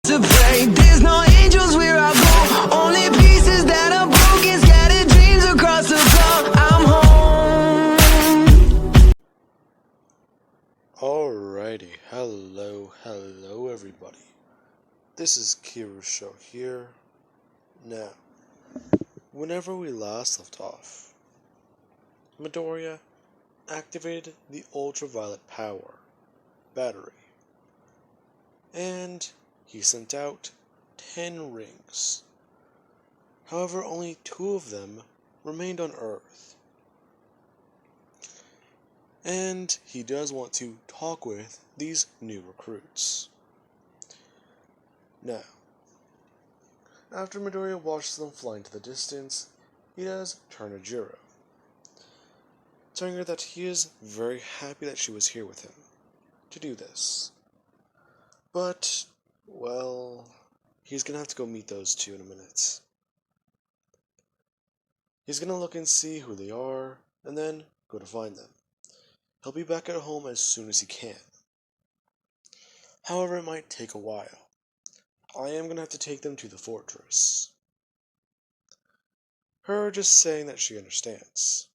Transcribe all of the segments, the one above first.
To pray, there's no angels where I go, only pieces that are broken, scattered dreams across the floor. I'm home. Alrighty, hello everybody. This is Kiru's show here. Now, whenever we last left off, Midoriya activated the Ultraviolet power battery, and he sent out 10 rings. However, only 2 of them remained on Earth. And he does want to talk with these new recruits. Now, after Midoriya watches them fly into the distance, he does turn to Jiro, telling her that he is very happy that she was here with him to do this. But, well, he's gonna have to go meet those two in a minute. He's gonna look and see who they are, and then go to find them. He'll be back at home as soon as he can. However, it might take a while. I am gonna have to take them to the fortress. Her just saying that she understands,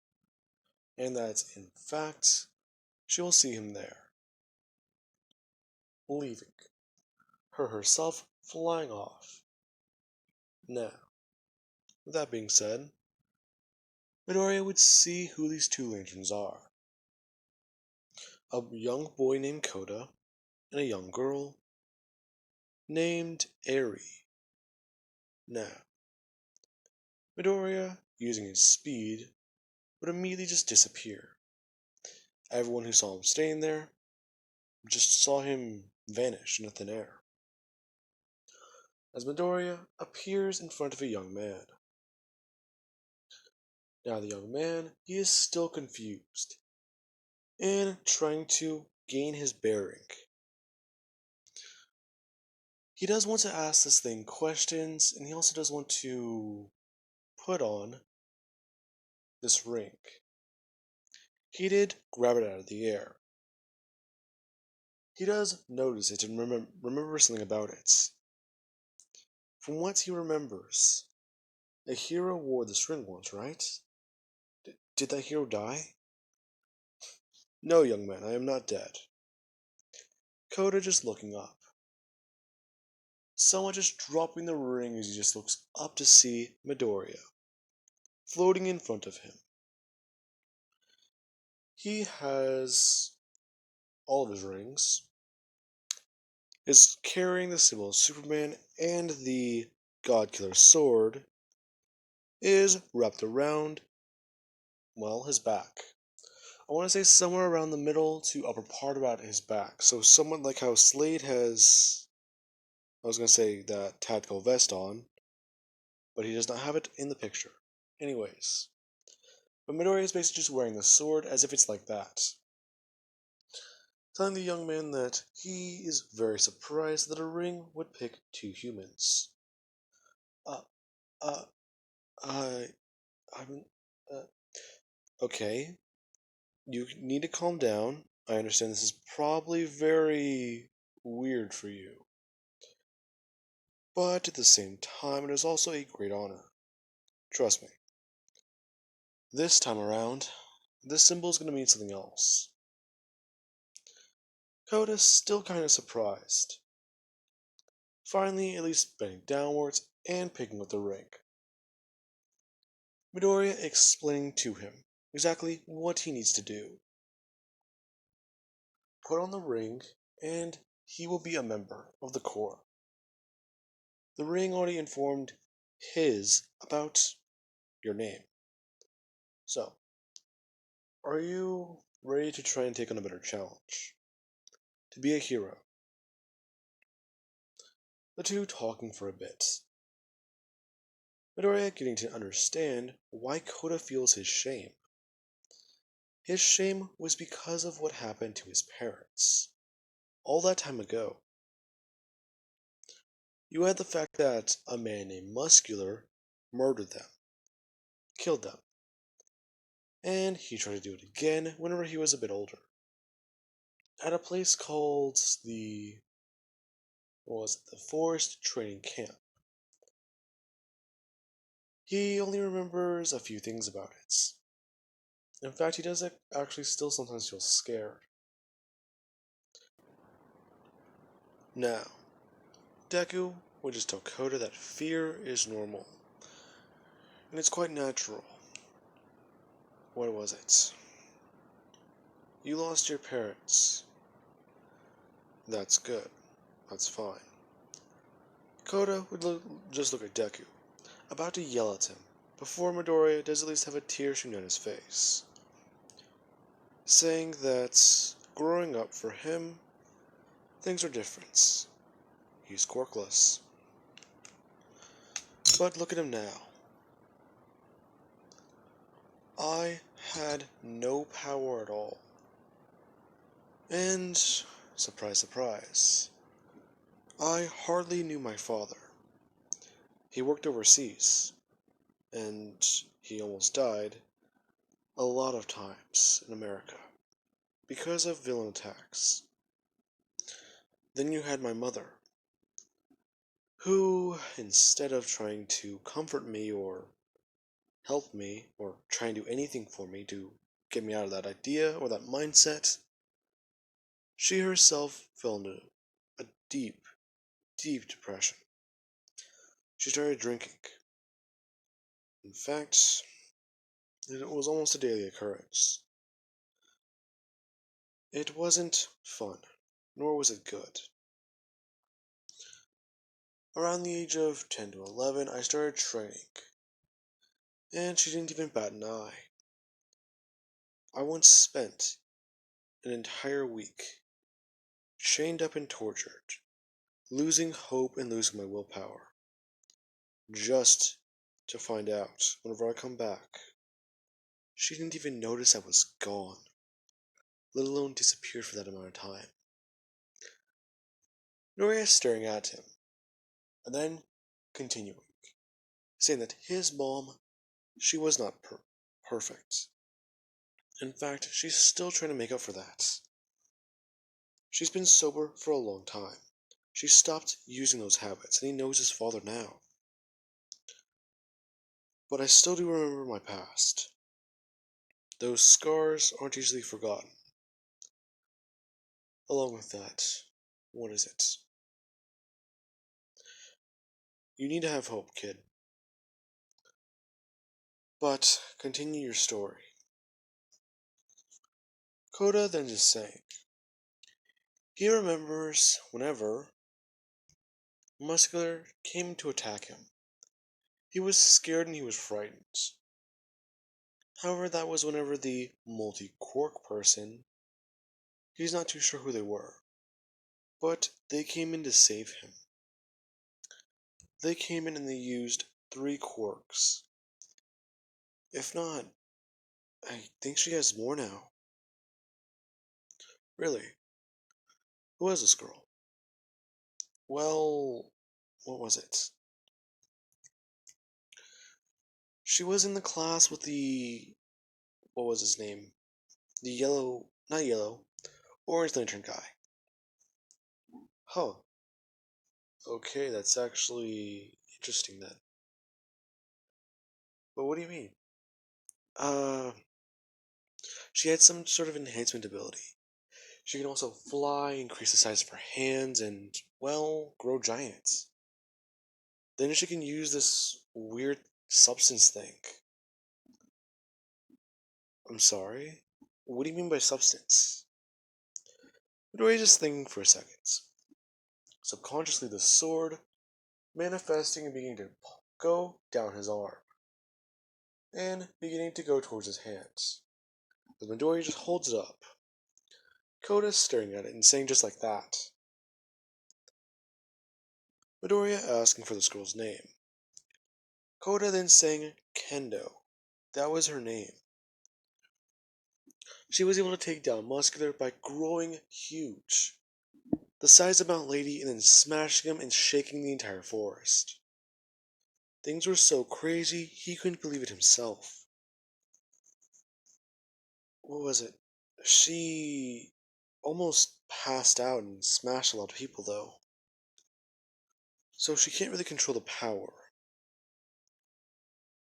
and that, in fact, she will see him there. Leaving. Her herself flying off. Now, with that being said, Midoriya would see who these two lanterns are. A young boy named Kota, and a young girl named Arry. Now, Midoriya, using his speed, would immediately just disappear. Everyone who saw him staying there just saw him vanish into thin air. As Midoriya appears in front of a young man. Now the young man, he is still confused and trying to gain his bearing. He does want to ask this thing questions, and he also does want to put on this ring. He did grab it out of the air. He does notice it and remember something about it. From what he remembers, a hero wore this ring once, right? Did that hero die? No, young man, I am not dead. Kota just looking up. Someone just dropping the ring as he just looks up to see Midoriya, floating in front of him. He has all of his rings, is carrying the symbol of Superman, and the God Killer sword is wrapped around, well, his back. I want to say somewhere around the middle to upper part about his back. So somewhat like how Slade has, I was going to say, that tactical vest on, but he does not have it in the picture. Anyways, but Midoriya is basically just wearing the sword as if it's like that. Telling the young man that he is very surprised that a ring would pick 2 humans. Uh, uh, I'm, okay. You need to calm down. I understand this is probably very weird for you. But at the same time, it is also a great honor. Trust me. This time around, this symbol is going to mean something else. Kota's still kind of surprised. Finally, at least bending downwards and picking up the ring. Midoriya explaining to him exactly what he needs to do. Put on the ring, and he will be a member of the Corps. The ring already informed his about your name. So, are you ready to try and take on a better challenge? To be a hero? The two talking for a bit. Midoriya getting to understand why Kota feels his shame. His shame was because of what happened to his parents. All that time ago. You had the fact that a man named Muscular murdered them. Killed them. And he tried to do it again whenever he was a bit older. At a place called the... was at the forest training camp. He only remembers a few things about it. In fact, he does actually still sometimes feel scared. Now, Deku would just tell Kota that fear is normal, and it's quite natural. What was it? You lost your parents. That's good. That's fine. Kota would just look at Deku, about to yell at him, before Midoriya does at least have a tear stream down his face, saying that growing up for him, things are different. He's quirkless. But look at him now. I had no power at all. And, surprise, surprise, I hardly knew my father. He worked overseas, and he almost died a lot of times in America because of villain attacks. Then you had my mother, who, instead of trying to comfort me or help me or try and do anything for me to get me out of that idea or that mindset, she herself fell into a deep, deep depression. She started drinking. In fact, it was almost a daily occurrence. It wasn't fun, nor was it good. Around the age of 10 to 11, I started training, and she didn't even bat an eye. I once spent an entire week chained up and tortured, losing hope and losing my willpower, just to find out, whenever I come back, she didn't even notice I was gone, let alone disappeared for that amount of time. Noria staring at him, and then continuing, saying that his mom, she was not perfect. In fact, she's still trying to make up for that. She's been sober for a long time. She stopped using those habits, and he knows his father now. But I still do remember my past. Those scars aren't easily forgotten. Along with that, what is it? You need to have hope, kid. But continue your story. Kota then just sang. He remembers whenever Muscular came to attack him. He was scared and he was frightened. However, that was whenever the multi-quirk person, he's not too sure who they were, but they came in to save him. They came in and they used 3 quirks. If not, I think she has more now. Really? Who was this girl? Well, what was it? She was in the class with the... what was his name? The yellow... not yellow. Orange Lantern guy. Huh. Okay, that's actually interesting then. But what do you mean? She had some sort of enhancement ability. She can also fly, increase the size of her hands, and, well, grow giants. Then she can use this weird substance thing. I'm sorry? What do you mean by substance? Midoriya just thinking for a second. Subconsciously, the sword manifesting and beginning to go down his arm, and beginning to go towards his hands. As Midoriya just holds it up, Kota staring at it and saying just like that. Midoriya asking for this girl's name. Kota then saying Kendo. That was her name. She was able to take down Muscular by growing huge, the size of Mount Lady, and then smashing him and shaking the entire forest. Things were so crazy, he couldn't believe it himself. What was it? She almost passed out and smashed a lot of people, though. So she can't really control the power.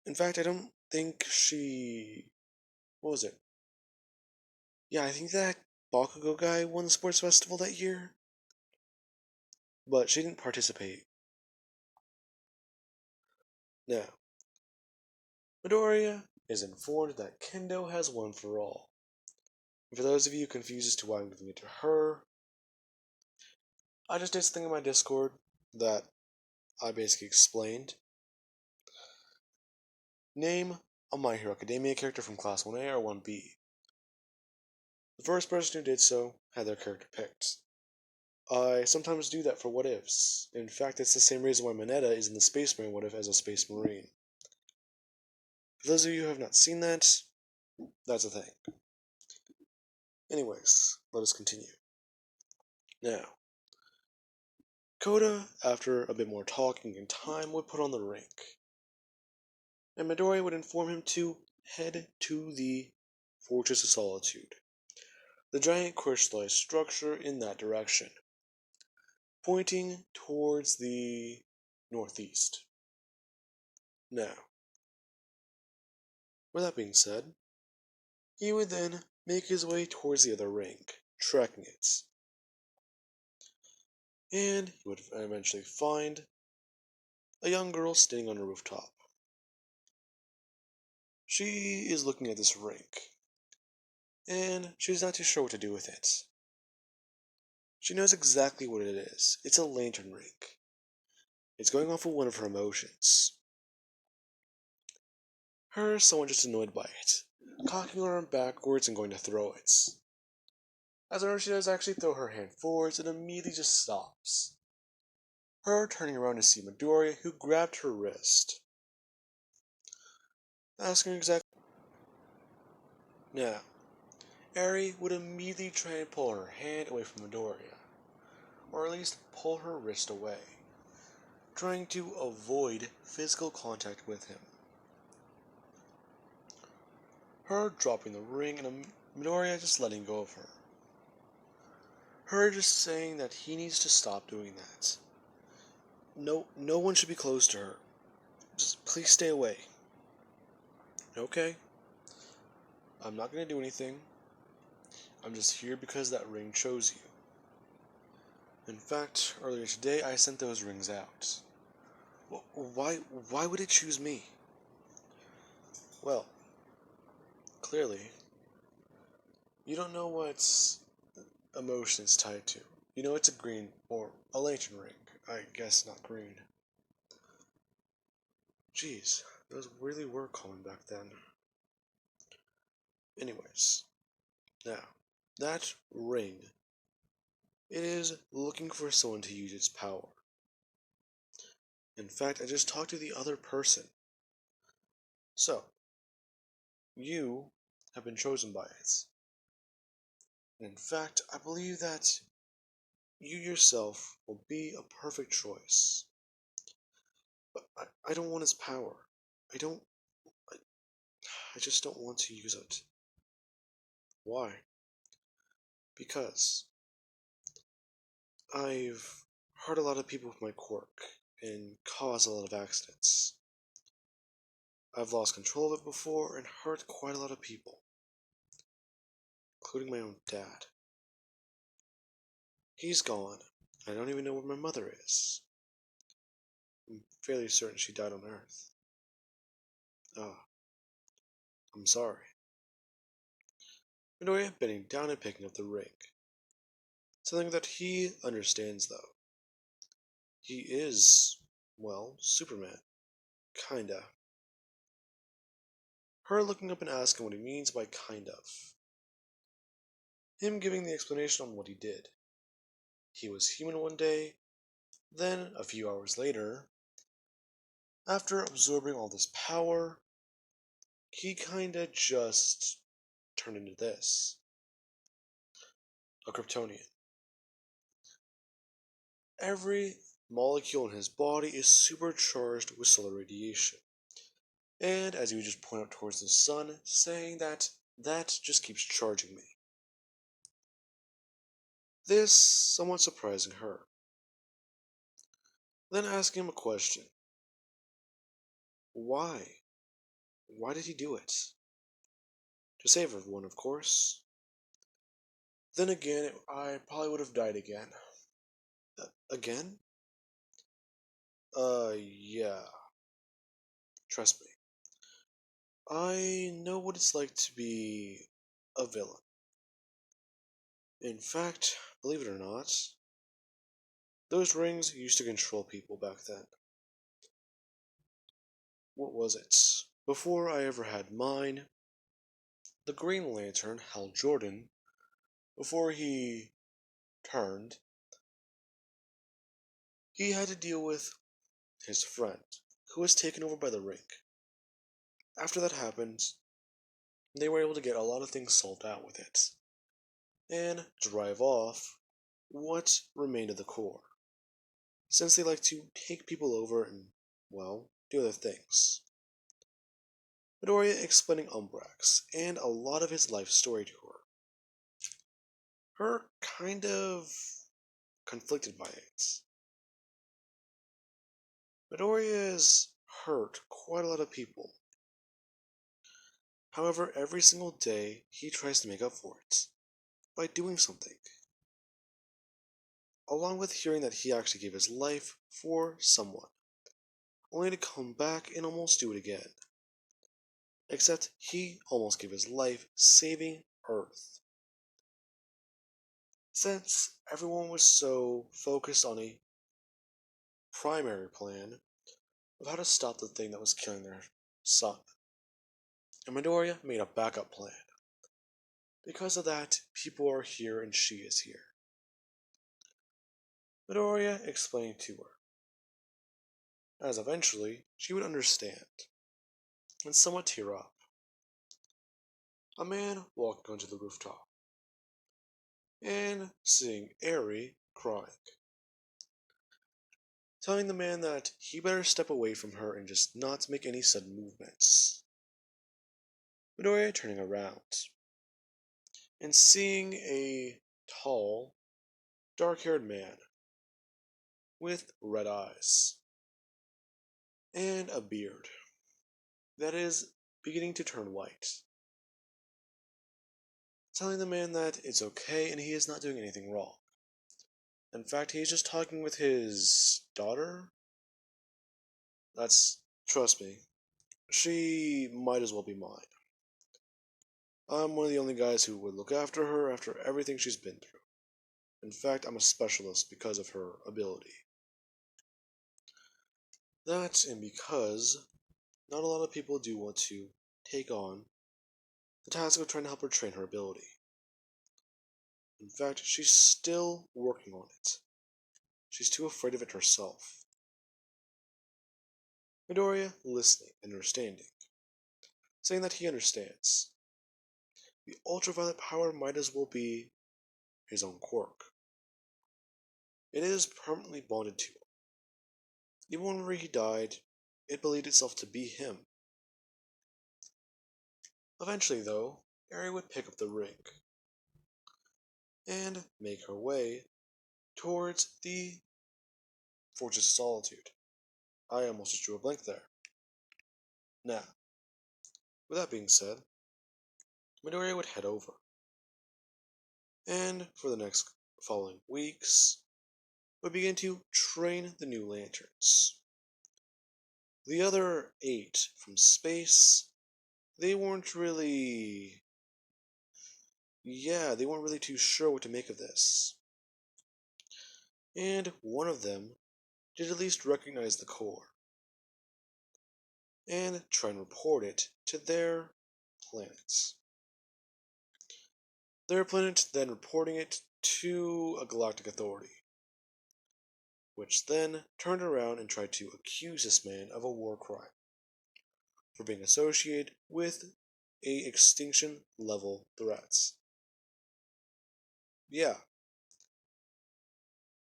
In fact, I don't think she... What was it? Yeah, I think that Bakugo guy won the sports festival that year. But she didn't participate. Now, Midoriya is informed that Kendo has won for all. And for those of you confused as to why I'm giving it to her, I just did something in my Discord that I basically explained. Name a My Hero Academia character from Class 1A or 1B. The first person who did so had their character picked. I sometimes do that for what ifs. In fact, it's the same reason why Mineta is in the Space Marine what if as a Space Marine. For those of you who have not seen that, that's a thing. Anyways, let us continue. Now, Kota, after a bit more talking and time, would put on the rink. And Midoriya would inform him to head to the Fortress of Solitude, the giant crystallized structure in that direction, pointing towards the northeast. Now, with that being said, he would then make his way towards the other rink, tracking it. And he would eventually find a young girl standing on a rooftop. She is looking at this rink, and she's not too sure what to do with it. She knows exactly what it is. It's a lantern rink. It's going off of one of her emotions. Her somewhat just annoyed by it, cocking her arm backwards and going to throw it. As her she does actually throw her hand forwards and immediately just stops. Her turning around to see Midoriya, who grabbed her wrist, asking her exactly. Now, Arry would immediately try and pull her hand away from Midoriya, or at least pull her wrist away, trying to avoid physical contact with him. Her dropping the ring and Midoriya just letting go of her. Her just saying that he needs to stop doing that. No one should be close to her. Just please stay away. Okay? I'm not gonna do anything. I'm just here because that ring chose you. In fact, earlier today I sent those rings out. Why would it choose me? Well, clearly, you don't know what emotion it's tied to. You know it's a green, or a lantern ring. I guess not green. Jeez, those really were common back then. Anyways, now, that ring, it is looking for someone to use its power. In fact, I just talked to the other person. So, you have been chosen by it. And in fact, I believe that you yourself will be a perfect choice. But I don't want its power. I don't. I, I just don't want to use it. Why? Because I've hurt a lot of people with my quirk and caused a lot of accidents. I've lost control of it before and hurt quite a lot of people, including my own dad. He's gone. I don't even know where my mother is. I'm fairly certain she died on Earth. Ah, I'm sorry. Midoriya bending down and picking up the ring. Something that he understands, though. He is, well, Superman. Kinda. Her looking up and asking what he means by kind of. Him giving the explanation on what he did. He was human one day, then, a few hours later, after absorbing all this power, he kinda just turned into this. A Kryptonian. Every molecule in his body is supercharged with solar radiation. And as he would just point up towards the sun, saying that just keeps charging me. This somewhat surprising her. then asking him a question. Why? Why did he do it? To save everyone, of course. Then again, I probably would have died again. Again? Yeah. Trust me. I know what it's like to be a villain. In fact, believe it or not, those rings used to control people back then. What was it? Before I ever had mine, the Green Lantern, Hal Jordan, before he turned, he had to deal with his friend, who was taken over by the ring. After that happened, they were able to get a lot of things solved out with it, and drive off what remained of the core, since they like to take people over and, well, do other things. Midoriya explaining Umbrax and a lot of his life story to her. Her kind of conflicted by it. Midoriya has hurt quite a lot of people. However, every single day he tries to make up for it by doing something. Along with hearing that he actually gave his life for someone, only to come back and almost do it again. Except he almost gave his life saving Earth. Since everyone was so focused on a primary plan of how to stop the thing that was killing their son, and Midoriya made a backup plan. Because of that, people are here and she is here. Midoriya explained to her, as eventually she would understand, and somewhat tear up. A man walking onto the rooftop, and seeing Arry crying, telling the man that he better step away from her and just not make any sudden movements. Midoriya turning around, and seeing a tall, dark-haired man with red eyes and a beard that is beginning to turn white, telling the man that it's okay and he is not doing anything wrong. In fact, he's just talking with his daughter. Trust me, she might as well be mine. I'm one of the only guys who would look after her after everything she's been through. In fact, I'm a specialist because of her ability. That and because not a lot of people do want to take on the task of trying to help her train her ability. In fact, she's still working on it. She's too afraid of it herself. Midoriya listening and understanding, saying that he understands. The ultraviolet power might as well be his own quirk. It is permanently bonded to him. Even whenever he died, it believed itself to be him. Eventually, though, Arry would pick up the ring and make her way towards the Fortress of Solitude. I almost just drew a blank there. Now, with that being said, Midoriya would head over. And for the next following weeks, would begin to train the new lanterns. The other 8 from space, they weren't really too sure what to make of this. And one of them did at least recognize the core and try and report it to their planets. Their planet then reporting it to a galactic authority, which then turned around and tried to accuse this man of a war crime for being associated with a extinction level threats. Yeah.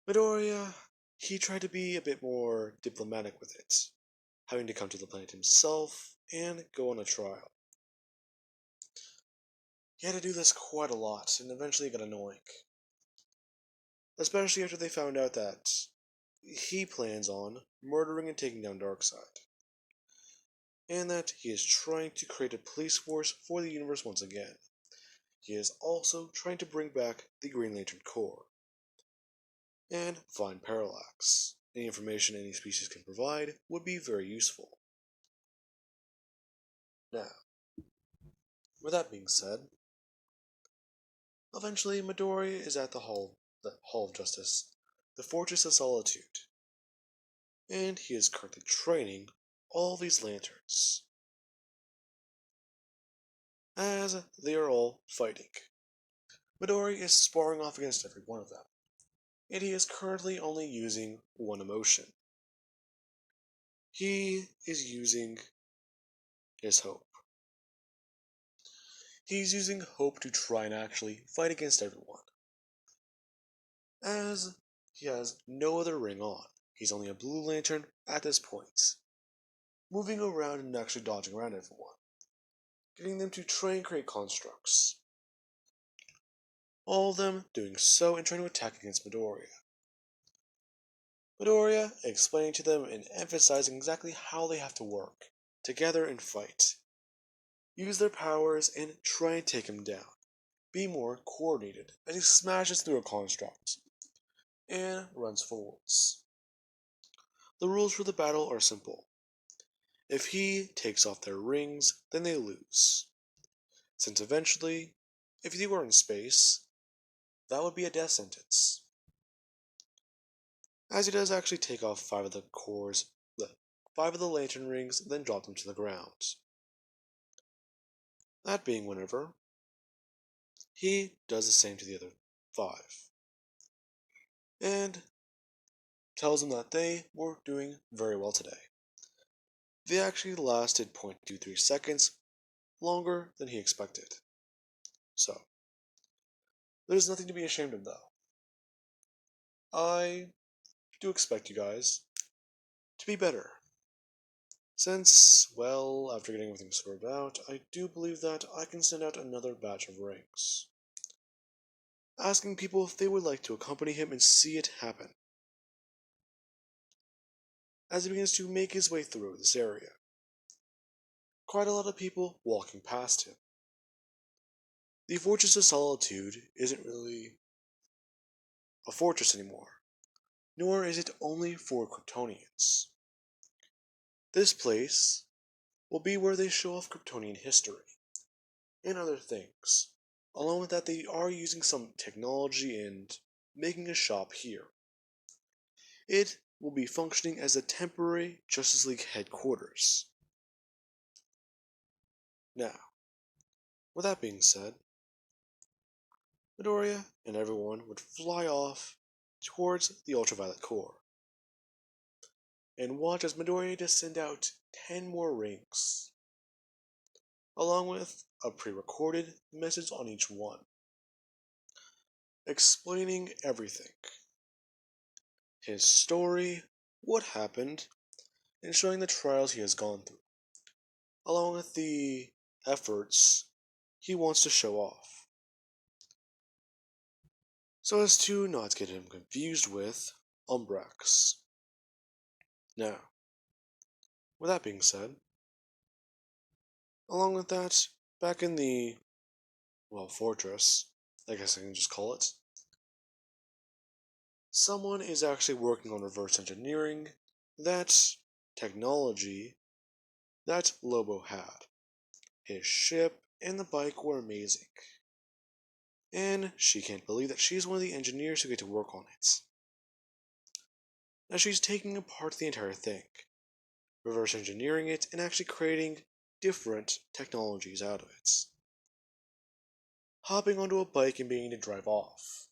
Midoriya, he tried to be a bit more diplomatic with it, having to come to the planet himself and go on a trial. He had to do this quite a lot, and eventually it got annoying. Especially after they found out that he plans on murdering and taking down Darkseid, and that he is trying to create a police force for the universe once again. He is also trying to bring back the Green Lantern Corps, and find Parallax. Any information any species can provide would be very useful. Now, with that being said, eventually Midoriya is at the Hall of Justice, the Fortress of Solitude, and he is currently training all these lanterns as they are all fighting. Midoriya is sparring off against every one of them, and he is currently only using one emotion. He is using his hope. He's using hope to try and actually fight against everyone, as he has no other ring on. He's only a blue lantern at this point, moving around and actually dodging around everyone, getting them to try and create constructs. All of them doing so and trying to attack against Midoriya. Midoriya explaining to them and emphasizing exactly how they have to work together and fight. Use their powers and try and take him down. Be more coordinated as he smashes through a construct and runs forwards. The rules for the battle are simple. If he takes off their rings, then they lose. Since eventually, if you are in space, that would be a death sentence. As he does actually take off 5 of the cores, 5 of the lantern rings, then drop them to the ground. That being whenever, he does the same to the other 5. And tells them that they were doing very well today. They actually lasted 0.23 seconds longer than he expected. So, there's nothing to be ashamed of though. I do expect you guys to be better. Since, well, after getting everything sorted out, I do believe that I can send out another batch of rings, asking people if they would like to accompany him and see it happen. As he begins to make his way through this area, quite a lot of people walking past him. The Fortress of Solitude isn't really a fortress anymore, nor is it only for Kryptonians. This place will be where they show off Kryptonian history and other things. Along with that, they are using some technology and making a shop here. It will be functioning as a temporary Justice League headquarters. Now, with that being said, Midoriya and everyone would fly off towards the Ultraviolet Core and watch as Midoriya just send out 10 more rings, along with a pre-recorded message on each one, explaining everything. His story, what happened, and showing the trials he has gone through, along with the efforts he wants to show off, so as to not get him confused with Umbrax. Now, with that being said, along with that, back in the, well, fortress, I guess I can just call it, someone is actually working on reverse engineering that technology that Lobo had. His ship and the bike were amazing, and she can't believe that she's one of the engineers who get to work on it. Now she's taking apart the entire thing, reverse engineering it, and actually creating different technologies out of it. Hopping onto a bike and beginning to drive off.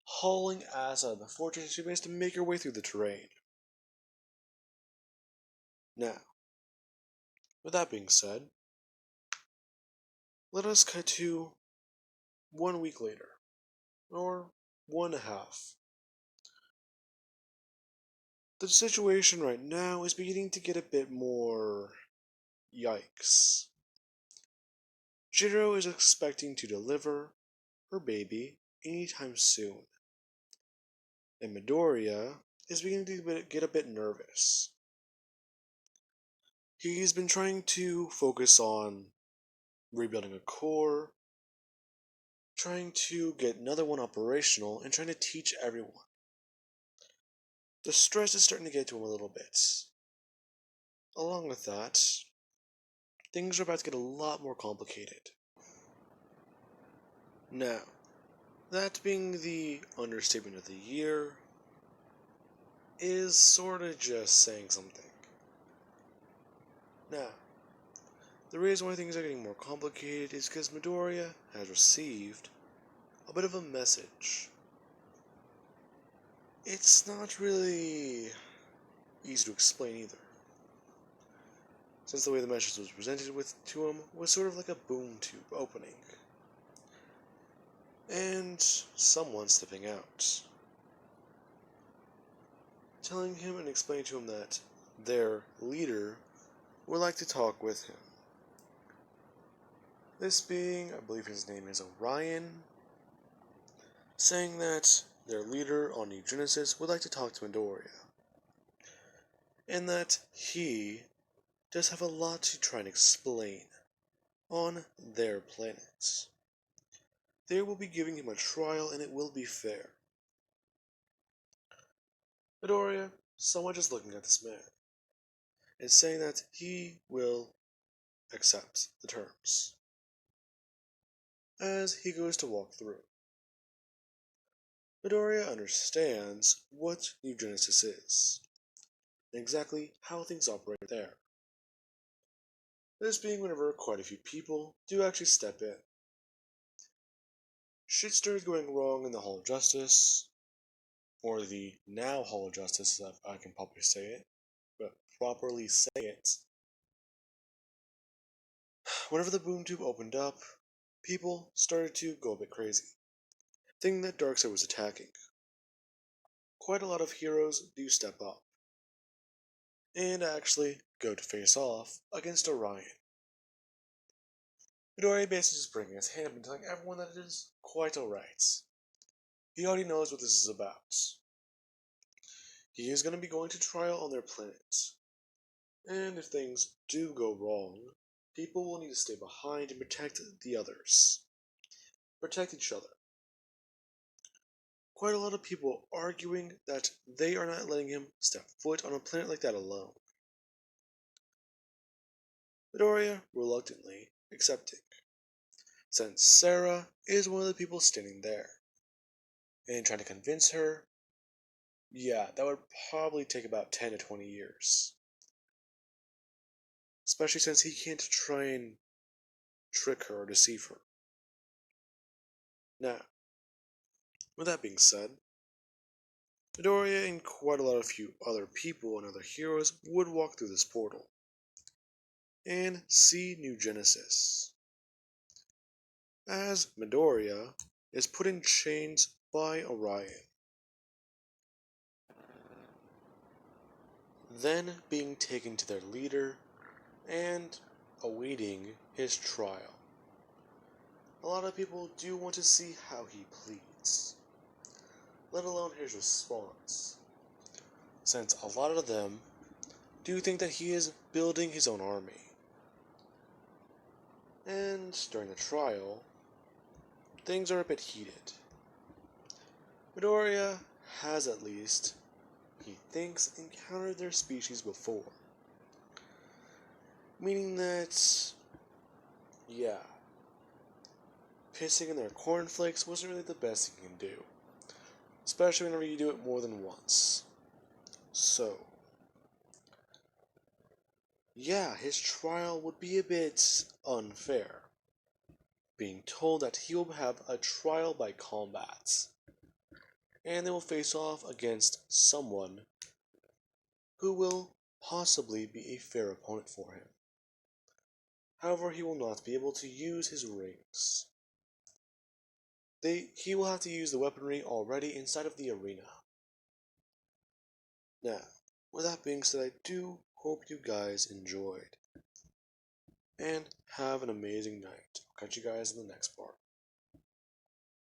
Hauling ass out of the fortress, she begins to make her way through the terrain. Now, with that being said, let us cut to 1 week later, or 1.5. The situation right now is beginning to get a bit more yikes. Jiro is expecting to deliver her baby anytime soon, and Midoriya is beginning to get a bit nervous. He's been trying to focus on rebuilding a core, trying to get another one operational, and trying to teach everyone. The stress is starting to get to him a little bit. Along with that, things are about to get a lot more complicated. Now, that being the understatement of the year, is sorta just saying something. Now, the reason why things are getting more complicated is because Midoriya has received a bit of a message. It's not really easy to explain either, since the way the message was presented to him was sort of like a boom tube opening, and someone stepping out, telling him and explaining to him that their leader would like to talk with him. This being, I believe his name is Orion, saying that their leader on New Genesis would like to talk to Midoriya, and that he does have a lot to try and explain on their planet. They will be giving him a trial, and it will be fair. Midoriya, somewhat just looking at this man, and saying that he will accept the terms as he goes to walk through. Midoriya understands what New Genesis is, and exactly how things operate there. This being whenever quite a few people do actually step in. Shit started going wrong in the Hall of Justice, or the now Hall of Justice, if I can properly say it, but properly say it. Whenever the boom tube opened up, people started to go a bit crazy, thinking that Darkseid was attacking. Quite a lot of heroes do step up, and actually go to face off against Orion. Midoriya basically just bringing his hand up and telling everyone that it is quite alright. He already knows what this is about. He is going to be going to trial on their planet, and if things do go wrong, people will need to stay behind and protect the others. Protect each other. Quite a lot of people arguing that they are not letting him step foot on a planet like that alone. Midoriya reluctantly accepting, since Sarah is one of the people standing there, and trying to convince her, yeah, that would probably take about 10 to 20 years. Especially since he can't try and trick her or deceive her. Now, with that being said, Midoriya and quite a lot of few other people and other heroes would walk through this portal and see New Genesis, as Midoriya is put in chains by Orion, then being taken to their leader and awaiting his trial. A lot of people do want to see how he pleads, let alone his response, since a lot of them do think that he is building his own army. And during the trial, things are a bit heated. Midoriya has at least, he thinks, encountered their species before. Meaning that, yeah, pissing in their cornflakes wasn't really the best he can do. Especially whenever you do it more than once. So, yeah, his trial would be a bit unfair, being told that he will have a trial by combat, and they will face off against someone who will possibly be a fair opponent for him. However, he will not be able to use his rings. He will have to use the weaponry already inside of the arena. Now, with that being said, I do hope you guys enjoyed, and have an amazing night. I'll catch you guys in the next part.